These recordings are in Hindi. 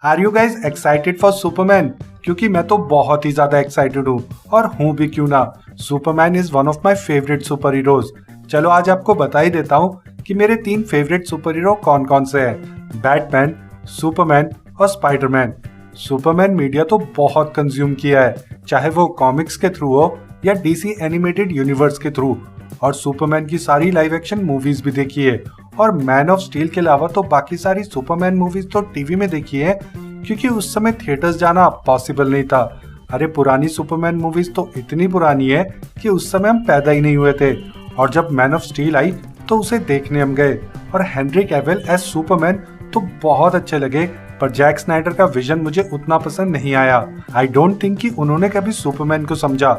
Are you guys excited for Superman? क्योंकि मैं तो बहुत ही ज्यादा एक्साइटेड हूँ और हूँ भी क्यों ना। Superman is one of my favourite super heroes. चलो आज आपको बता ही देता हूँ कि मेरे 3 फेवरेट सुपर हीरो कौन कौन से हैं। बैटमैन, सुपरमैन और स्पाइडरमैन। सुपरमैन मीडिया तो बहुत कंज्यूम किया है, चाहे वो कॉमिक्स के थ्रू हो या डीसी एनिमेटेड यूनिवर्स के थ्रू, और सुपरमैन की सारी लाइव एक्शन मूवीज भी देखी है। और मैन ऑफ स्टील के अलावा तो बाकी सारी सुपरमैन मूवीज तो टीवी में देखी है, क्योंकि उस समय थिएटर्स जाना पॉसिबल नहीं था। अरे पुरानी सुपरमैन मूवीज तो इतनी पुरानी है कि उस समय हम पैदा ही नहीं हुए थे, और जब मैन ऑफ स्टील आई तो उसे देखने हम गए। और हेनरी कैविल एज सुपरमैन तो बहुत अच्छे लगे, पर जैक स्नाइडर का विजन मुझे उतना पसंद नहीं आया। आई डोंट थिंक कि उन्होंने कभी सुपरमैन को समझा।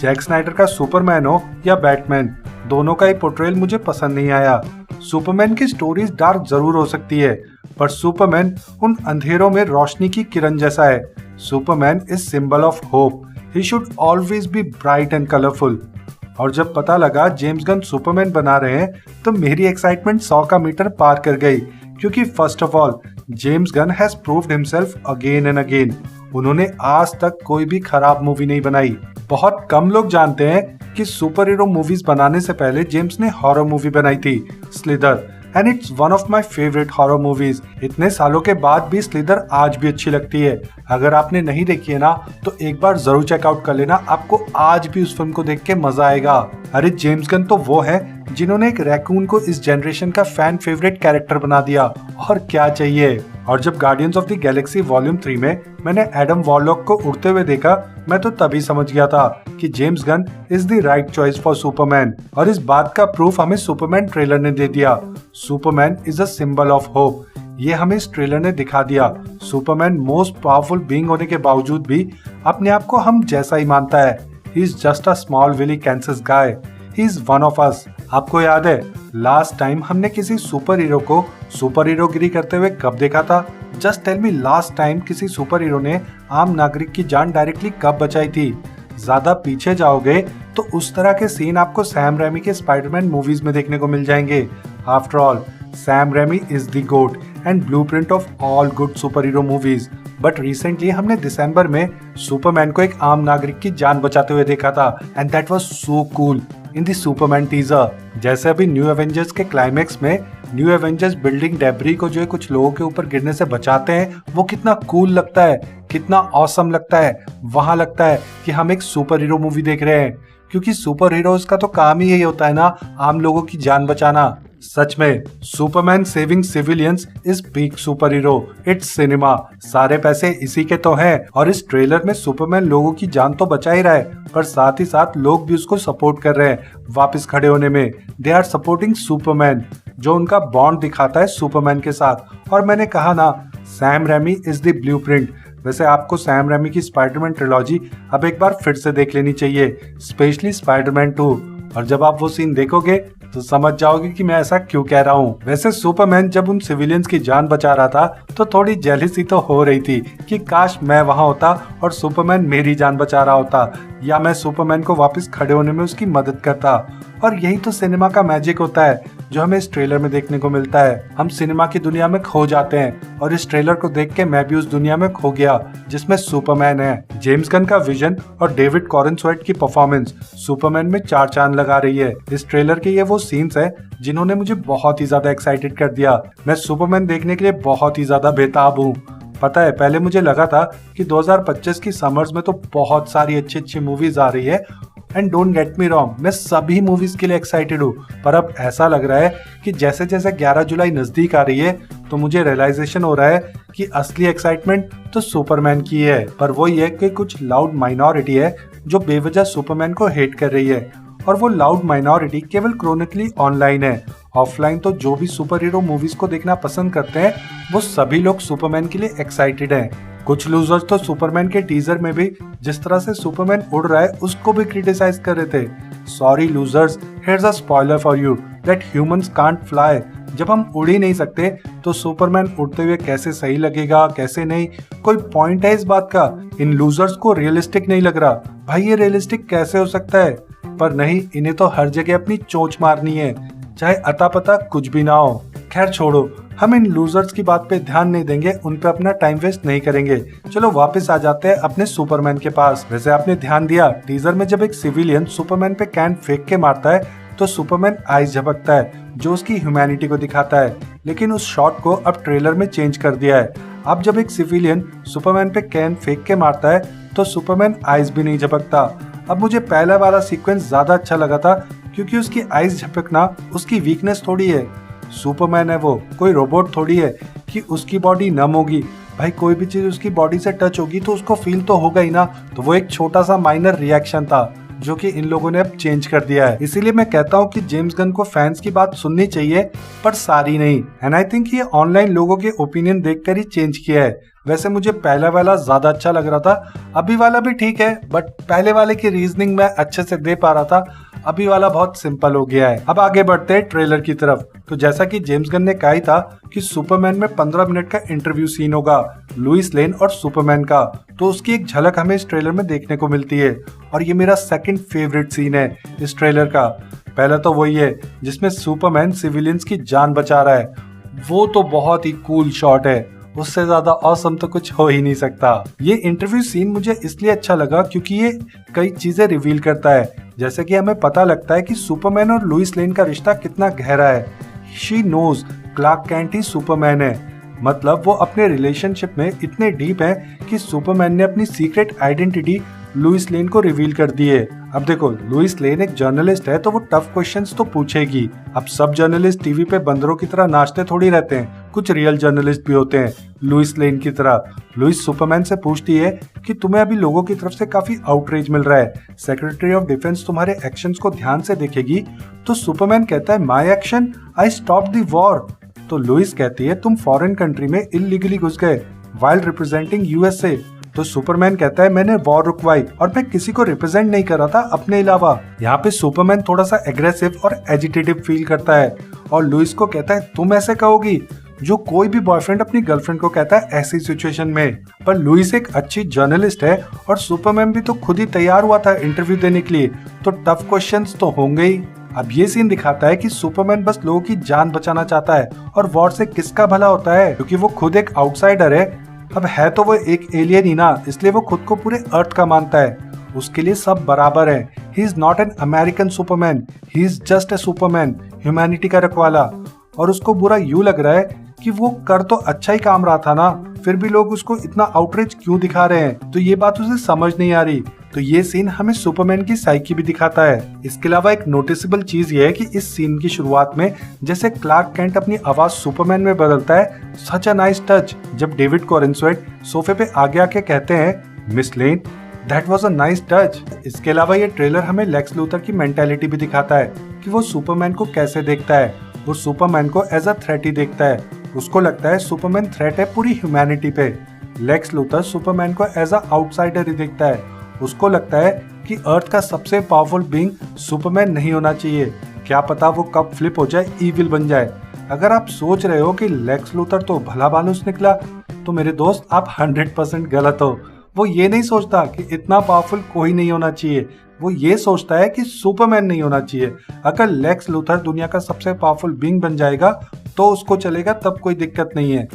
जैक स्नाइडर का सुपरमैन हो या बैटमैन, दोनों का ही पोर्ट्रेयल मुझे पसंद नहीं आया। सुपरमैन की स्टोरीज डार्क जरूर हो सकती है, पर सुपरमैन उन अंधेरों में रोशनी की किरण जैसा है। Superman is symbol of hope. He should always be bright and colourful. और जब पता लगा जेम्स गन सुपरमैन बना रहे हैं, तो मेरी एक्साइटमेंट 100 का मीटर पार कर गई, क्योंकि first of all James Gunn has proved himself again and again. उन्होंने आज तक कोई भी खराब मूवी नहीं बनाई। बहुत कम लोग जानते हैं कि सुपर हीरो मूवीज बनाने से पहले जेम्स ने हॉरर मूवी बनाई थी, Slither, and it's one of my favourite horror movies. इतने सालों के बाद भी स्लिदर आज भी अच्छी लगती है। अगर आपने नहीं देखी है ना, तो एक बार जरूर चेकआउट कर लेना, आपको आज भी उस फिल्म को देख के मजा आएगा। अरे जेम्स गन तो वो है जिन्होंने एक रैकून को इस जनरेशन का फैन फेवरेट कैरेक्टर बना दिया, और क्या चाहिए। और जब guardians of the Galaxy volume 3 में मैंने एडम वॉरलॉक को उड़ते हुए देखा, मैं तो तभी समझ गया था कि James Gunn is the right choice for Superman. और इस बात का प्रूफ हमें सुपरमैन ट्रेलर ने दे दिया। Superman is a symbol of hope. ये हमें इस ट्रेलर ने दिखा दिया। सुपरमैन मोस्ट पावरफुल बीइंग होने के बावजूद भी अपने आप को हम जैसा ही मानता है। He is just a small willy Kansas guy. He is one of us. आपको याद है लास्ट टाइम हमने किसी सुपर हीरो को सुपर हीरोगिरी करते हुए कब देखा था? Just tell me, last time किसी सुपर हीरो ने आम नागरिक की जान डायरेक्टली कब बचाई थी? ज्यादा पीछे जाओगे तो उस तरह के सीन आपको सैम रेमी के स्पाइडरमैन मूवीज में देखने को मिल जाएंगे। After all Sam Raimi is the GOAT and blueprint of all good super hero movies. But recently हमने दिसंबर में सुपरमैन को एक आम नागरिक की जान बचाते हुए देखा था, and that was so cool in the Superman teaser. जैसे अभी न्यू एवेंजर्स के क्लाइमेक्स में न्यू एवेंजर्स बिल्डिंग डेब्री को जो है कुछ लोगों के ऊपर गिरने से बचाते हैं, वो कितना कूल लगता है, कितना ऑसम लगता है। वहां लगता है कि हम एक सुपर हीरो मूवी देख रहे हैं, क्योंकि सुपर हीरोज का तो काम ही यही होता है ना, आम लोगों की जान बचाना। सच में Superman saving civilians is peak super hero. It's cinema. सारे पैसे इसी के तो हैं, और इस ट्रेलर में सुपरमैन लोगों की जान तो बचा ही रहा है, पर साथ ही साथ लोग भी उसको सपोर्ट कर रहे हैं वापस खड़े होने में। दे आर सपोर्टिंग सुपरमैन, जो उनका बॉन्ड दिखाता है सुपरमैन के साथ। और मैंने कहा ना, Sam Raimi is the blueprint. वैसे आपको सैम रेमी की स्पाइडरमैन ट्रिलॉजी अब एक बार फिर से देख लेनी चाहिए, स्पेशली स्पाइडरमैन 2। और जब आप वो सीन देखोगे तो समझ जाओगे कि मैं ऐसा क्यों कह रहा हूँ। वैसे सुपरमैन जब उन सिविलियंस की जान बचा रहा था तो थोड़ी जेलसी तो हो रही थी कि काश मैं वहां होता और सुपरमैन मेरी जान बचा रहा होता, या मैं सुपरमैन को वापस खड़े होने में उसकी मदद करता। और यही तो सिनेमा का मैजिक होता है जो हमें इस ट्रेलर में देखने को मिलता है। हम सिनेमा की दुनिया में खो जाते हैं, और इस ट्रेलर को देख के मैं भी उस दुनिया में खो गया जिसमें सुपरमैन है। जेम्स गन का विजन और डेविड कॉरेनस्वेट की परफॉर्मेंस सुपरमैन में 4 चांद लगा रही है। इस ट्रेलर के ये वो सीन्स है जिन्होंने मुझे बहुत ही ज्यादा एक्साइटेड कर दिया। मैं सुपरमैन देखने के लिए बहुत ही ज्यादा बेताब हूँ। पता है, पहले मुझे लगा था कि 2025 की समर्स में तो बहुत सारी अच्छी अच्छी मूवीज आ रही है, and don't get me wrong, मैं सभी मूवीज के लिए एक्साइटेड हूँ। पर अब ऐसा लग रहा है कि जैसे जैसे 11 जुलाई नजदीक आ रही है, तो मुझे रियलाइजेशन हो रहा है कि असली एक्साइटमेंट तो सुपरमैन की है। पर वो ये कि कुछ लाउड माइनॉरिटी है जो बेवजह सुपरमैन को हेट कर रही है, और वो लाउड माइनॉरिटी केवल क्रोनिकली ऑनलाइन है। ऑफलाइन तो जो भी सुपर हीरो मूवीज को देखना पसंद करते हैं, वो सभी लोग सुपरमैन के लिए एक्साइटेड हैं। कुछ लूजर्स तो सुपरमैन के टीजर में भी जिस तरह से सुपरमैन उड़ रहा है उसको भी क्रिटिसाइज कर रहे थे। Sorry losers, here's a spoiler for you that humans can't fly. जब हम उड़ ही नहीं सकते तो सुपरमैन उड़ते हुए कैसे सही लगेगा, कैसे नहीं? कोई पॉइंट है इस बात का? इन लूजर्स को रियलिस्टिक नहीं लग रहा। भाई ये रियलिस्टिक कैसे हो सकता है? पर नहीं, इन्हें तो हर जगह अपनी चोंच मारनी है, चाहे अता पता कुछ भी ना हो। खैर छोड़ो, हम इन लूजर्स की बात पे ध्यान नहीं देंगे, उन पे अपना टाइम वेस्ट नहीं करेंगे। चलो वापस आ जाते हैं अपने सुपरमैन के पास। वैसे आपने ध्यान दिया, टीजर में जब एक सिविलियन सुपरमैन पे कैन फेंक के मारता है तो सुपरमैन आइस झपकता है, जो उसकी ह्यूमैनिटी को दिखाता है। लेकिन उस शॉट को अब ट्रेलर में चेंज कर दिया है। अब जब एक सिविलियन सुपरमैन पे कैन फेंक के मारता है तो सुपरमैन आइस भी नहीं झपकता। अब मुझे पहला वाला सीक्वेंस ज्यादा अच्छा लगा था, क्योंकि उसकी आइस झपकना उसकी वीकनेस थोड़ी है। सुपरमैन है वो, कोई रोबोट थोड़ी है कि उसकी बॉडी नम होगी। भाई कोई भी चीज उसकी बॉडी से टच होगी तो उसको फील तो होगा ही ना। तो वो एक छोटा सा माइनर रिएक्शन था जो कि इन लोगों ने अब चेंज कर दिया है। इसीलिए मैं कहता हूँ कि जेम्स गन को फैंस की बात सुननी चाहिए, पर सारी नहीं। एंड आई थिंक ये ऑनलाइन लोगों के ओपिनियन देखकर ही चेंज किया है। वैसे मुझे पहला वाला ज्यादा अच्छा लग रहा था, अभी वाला भी ठीक है, बट पहले वाले की रीजनिंग मैं अच्छे से दे पा रहा था, अभी वाला बहुत सिंपल हो गया है। अब आगे बढ़ते हैं ट्रेलर की तरफ। तो जैसा कि जेम्स गन ने कहा ही था कि सुपरमैन में 15 मिनट का इंटरव्यू सीन होगा लुइस लेन और सुपरमैन का, तो उसकी एक झलक हमें इस ट्रेलर में देखने को मिलती है। और ये मेरा सेकंड फेवरेट सीन है इस ट्रेलर का। पहला तो वही है जिसमें सुपरमैन सिविलियंस की जान बचा रहा है, वो तो बहुत ही कूल शॉट है, उससे ज्यादा ऑसम तो कुछ हो ही नहीं सकता। ये इंटरव्यू सीन मुझे इसलिए अच्छा लगा क्योंकि ये कई चीजें रिवील करता है। जैसे कि हमें पता लगता है कि सुपरमैन और लुइस लेन का रिश्ता कितना गहरा है। She knows Clark Kent he Superman है, मतलब वो अपने रिलेशनशिप में इतने डीप है कि सुपरमैन ने अपनी सीक्रेट आइडेंटिटी लुइस लेन को रिवील कर दी है। अब देखो, लुइस लेन एक जर्नलिस्ट है तो वो टफ क्वेश्चंस तो पूछेगी। अब सब जर्नलिस्ट टीवी पे बंदरों की तरह नाचते थोड़ी रहते हैं, कुछ रियल जर्नलिस्ट भी होते हैं लुइस लेन की तरह। लुइस सुपरमैन से पूछती है कि तुम्हें अभी लोगों की तरफ से काफी आउटरीच मिल रहा है, सेक्रेटरी ऑफ डिफेंस तुम्हारे एक्शंस को ध्यान से देखेगी। तो सुपरमैन कहता है, my action, I stop the war. तो लुइस कहती है, तुम फॉरेन कंट्री में इलीगली घुस गए वाइल रिप्रेजेंटिंग यूएसए। तो सुपरमैन कहता है, मैंने वॉर रुकवाई और मैं किसी को रिप्रेजेंट नहीं कर रहा था अपने अलावा। यहाँ पे सुपरमैन थोड़ा सा एग्रेसिव और एजिटेटिव फील करता है और लुइस को कहता है, तुम ऐसे कहोगी, जो कोई भी बॉयफ्रेंड अपनी गर्लफ्रेंड को कहता है ऐसी सिचुएशन में। पर लुइस एक अच्छी जर्नलिस्ट है और सुपरमैन भी तो खुद ही तैयार हुआ था इंटरव्यू देने के लिए, तो टफ क्वेश्चंस तो होंगे ही। अब ये सीन दिखाता है कि सुपरमैन बस लोगों की जान बचाना चाहता है और वॉर से किसका भला होता है, क्योंकि वो खुद एक आउटसाइडर है। अब है तो वो एक एलियन ही ना, इसलिए वो खुद को पूरे अर्थ का मानता है, उसके लिए सब बराबर है। He is not an American Superman, he is just a Superman, humanity का रखवाला। और उसको बुरा यूं लग रहा है कि वो कर तो अच्छा ही काम रहा था ना, फिर भी लोग उसको इतना आउटरीच क्यों दिखा रहे हैं, तो ये बात उसे समझ नहीं आ रही। तो ये सीन हमें सुपरमैन की साइकी भी दिखाता है। इसके अलावा एक नोटिसेबल चीज ये है कि इस सीन की शुरुआत में जैसे क्लार्क कैंट अपनी आवाज सुपरमैन में बदलता है, सच अ नाइस टच, जब डेविड कॉरेंस्वेट सोफे पे आगे आके कहते हैं, miss lane that was a nice touch. इसके अलावा ये ट्रेलर हमें लेक्स लूथर की मेंटालिटी भी दिखाता है कि वो सुपरमैन को कैसे देखता है। वो सुपरमैन को एज अ थ्रेट ही देखता है, उसको लगता है सुपरमैन थ्रेट है पूरी ह्यूमैनिटी पे। लेक्स लूथर सुपरमैन को एज अ आउटसाइडर ही देखता है, उसको लगता है कि अर्थ का सबसे पावरफुल बीइंग सुपरमैन नहीं होना चाहिए, क्या पता वो कब फ्लिप हो जाए, इविल बन जाए। अगर आप सोच रहे हो कि लेक्स लूथर तो भला मानुस निकला, तो मेरे दोस्त आप 100% गलत हो। वो ये नहीं सोचता कि इतना पावरफुल कोई नहीं होना चाहिए, वो ये सोचता है कि सुपरमैन नहीं होना चाहिए। अगर लेक्स लूथर दुनिया का सबसे पावरफुल बीइंग बन जाएगा तो उसको चलेगा, तब कोई दिक्कत नहीं है।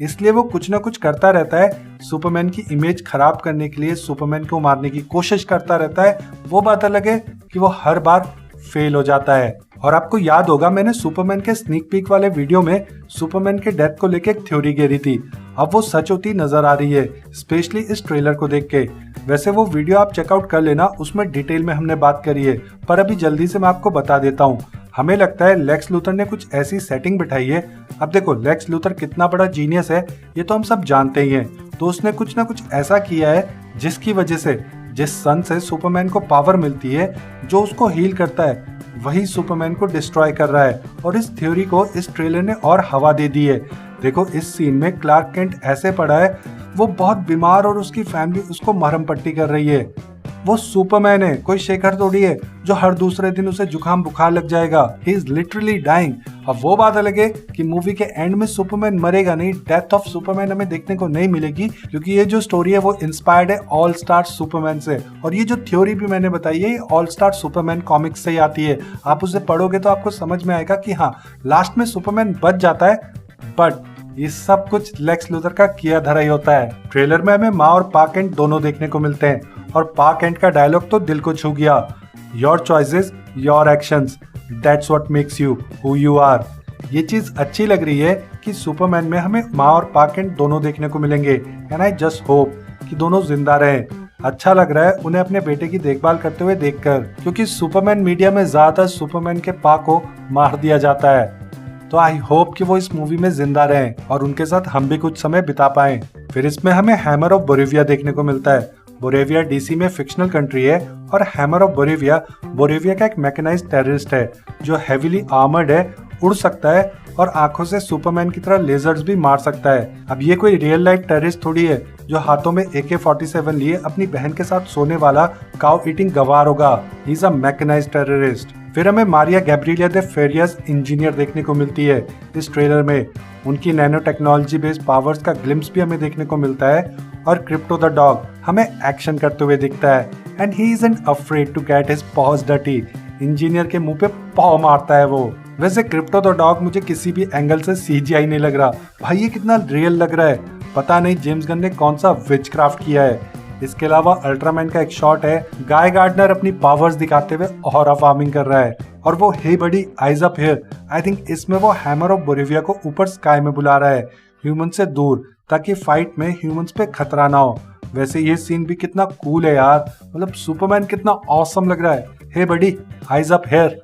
इसलिए वो कुछ ना कुछ करता रहता है, सुपरमैन की इमेज खराब करने के लिए सुपरमैन को मारने की कोशिश करता रहता है। वो बात अलग है कि वो हर बार फेल हो जाता है। और आपको याद होगा, मैंने सुपरमैन के स्नीक पीक वाले वीडियो में सुपरमैन के डेथ को लेकर एक थ्योरी घेरी थी। अब वो सच होती नजर आ रही है, स्पेशली इस ट्रेलर को देख के। वैसे वो वीडियो आप चेकआउट कर लेना, उसमें डिटेल में हमने बात करी है, पर अभी जल्दी से मैं आपको बता देता हूँ। हमें लगता है लेक्स लूथर ने कुछ ऐसी सेटिंग बिठाई है। अब देखो, लेक्स लूथर कितना बड़ा जीनियस है ये तो हम सब जानते ही हैं, तो उसने कुछ ना कुछ ऐसा किया है जिसकी वजह से जिस सन से सुपरमैन को पावर मिलती है, जो उसको हील करता है, वही सुपरमैन को डिस्ट्रॉय कर रहा है। और इस थ्योरी को इस ट्रेलर ने और हवा दे दी है। देखो, इस सीन में क्लार्क कैंट ऐसे पड़ा है, वो बहुत बीमार और उसकी फैमिली उसको मरहम पट्टी कर रही है। वो सुपरमैन है, कोई शेखर थोड़ी है जो हर दूसरे दिन उसे जुकाम बुखार लग जाएगा। He is literally dying. अब वो बात अलग है कि मूवी के एंड में सुपरमैन मरेगा नहीं, डेथ ऑफ सुपरमैन हमें देखने को नहीं मिलेगी, क्योंकि ये जो स्टोरी है वो इंस्पायर्ड है ऑल स्टार सुपरमैन से। और ये जो थ्योरी भी मैंने बताई है, ये ऑल स्टार सुपरमैन कॉमिक्स से ही आती है। आप उसे पढ़ोगे तो आपको समझ में आएगा कि हाँ, लास्ट में सुपरमैन बच जाता है, बट ये सब कुछ लेक्स लूथर का किया धरा ही होता है। ट्रेलर में हमें माँ और पा केंट दोनों देखने को मिलते हैं और पा केंट का डायलॉग तो दिल को छू गया। Your choices your actions, that's what makes you who you are. ये चीज अच्छी लग रही है कि सुपरमैन में हमें माँ और पा केंट दोनों देखने को मिलेंगे एंड आई जस्ट होप कि दोनों जिंदा रहें। अच्छा लग रहा है उन्हें अपने बेटे की देखभाल करते हुए देखकर, क्योंकि सुपरमैन मीडिया में ज्यादातर सुपरमैन के पा को मार दिया जाता है। तो आई होप कि वो इस मूवी में जिंदा रहें और उनके साथ हम भी कुछ समय बिता पाएं। फिर इसमें हमें हैमर ऑफ बोरेविया देखने को मिलता है। बोरेविया डीसी में फिक्शनल कंट्री है और हैमर ऑफ बोरेविया का एक मैकेनाइज्ड टेररिस्ट है जो हेवीली आर्मर्ड है, उड़ सकता है और आंखों से सुपरमैन की तरह लेजर्स भी मार सकता है। अब ये कोई रियल लाइफ टेररिस्ट थोड़ी है जो हाथों में AK-47 लिए अपनी बहन के साथ सोने वाला काउ ईटिंग गवार होगा। He is a mechanized terrorist. फिर हमें Maria Gabriela de Faria engineer देखने को मिलती है इस ट्रेलर में। उनकी नैनो टेक्नोलॉजी बेस्ड पावर्स का ग्लिम्स भी हमें देखने को मिलता है और क्रिप्टो द डॉग हमें एक्शन करते हुए दिखता है and he isn't afraid to get his paws dirty. Engineer के मुंह पे पाव मारता है वो। वैसे क्रिप्टो द डॉग मुझे किसी भी एंगल से CGI नहीं लग रहा भाई, ये कितना रियल लग रहा है। पता नहीं जेम्स गन ने कौन सा विचक्राफ्ट किया है। इसके अलावा अल्ट्रामैन का एक शॉट है, गाय गार्डनर अपनी पावर्स दिखाते हुए ऑरा फार्मिंग कर रहा है और वो hey buddy eyes up here. I think इसमें वो हैमर ऑफ बोरेविया को ऊपर स्काई में बुला रहा है ह्यूमन से दूर, ताकि फाइट में ह्यूमंस पे खतरा ना हो। वैसे ये सीन भी कितना कूल है यार, मतलब सुपरमैन कितना ऑसम लग रहा है। Hey buddy eyes up here.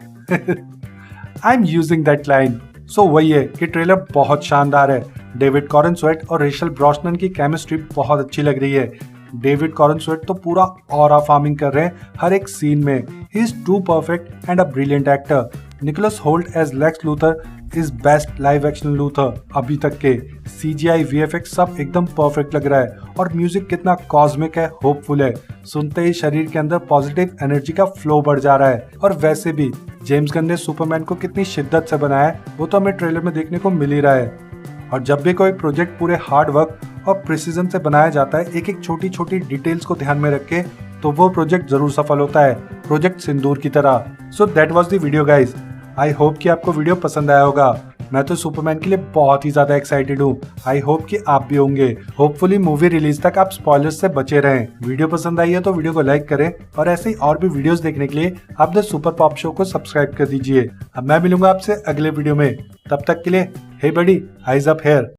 I am using that line. So वही है कि ट्रेलर बहुत शानदार है। डेविड कॉरेनस्वेट और रेचल ब्रॉसनन की केमिस्ट्री बहुत अच्छी लग रही है। डेविड कॉरेनस्वेट तो पूरा ऑरा फार्मिंग कर रहे हैं हर एक सीन में। He is too perfect and a brilliant actor. Nicholas Hoult as Lex Luthor is best live action Luthor अभी तक के। CGI VFX सब एकदम परफेक्ट लग रहा है और म्यूजिक कितना कॉस्मिक है, होपफुल है। सुनते ही शरीर के अंदर पॉजिटिव एनर्जी का फ्लो बढ़ जा रहा है। और वैसे भी जेम्स गन ने सुपरमैन को कितनी शिद्दत से बनाया है वो तो हमें ट्रेलर में देखने को मिल ही रहा है। और जब भी कोई प्रोजेक्ट पूरे हार्ड वर्क और प्रिसीजन से बनाया जाता है, एक एक छोटी छोटी डिटेल्स को ध्यान में रख के, तो वो प्रोजेक्ट जरूर सफल होता है, प्रोजेक्ट सिंदूर की तरह। So that was the video guys. I hope कि आपको वीडियो पसंद आया होगा। मैं तो सुपरमैन के लिए बहुत ही ज्यादा एक्साइटेड हूँ। आई होप कि आप भी होंगे। होपफुली मूवी रिलीज तक आप स्पॉयलर्स से बचे रहें। वीडियो पसंद आई है तो वीडियो को लाइक करें और ऐसे ही और भी वीडियोस देखने के लिए आप द सुपर पॉप शो को सब्सक्राइब कर दीजिए। अब मैं मिलूंगा आपसे अगले वीडियो में, तब तक के लिए हे बडी आइज अप हियर।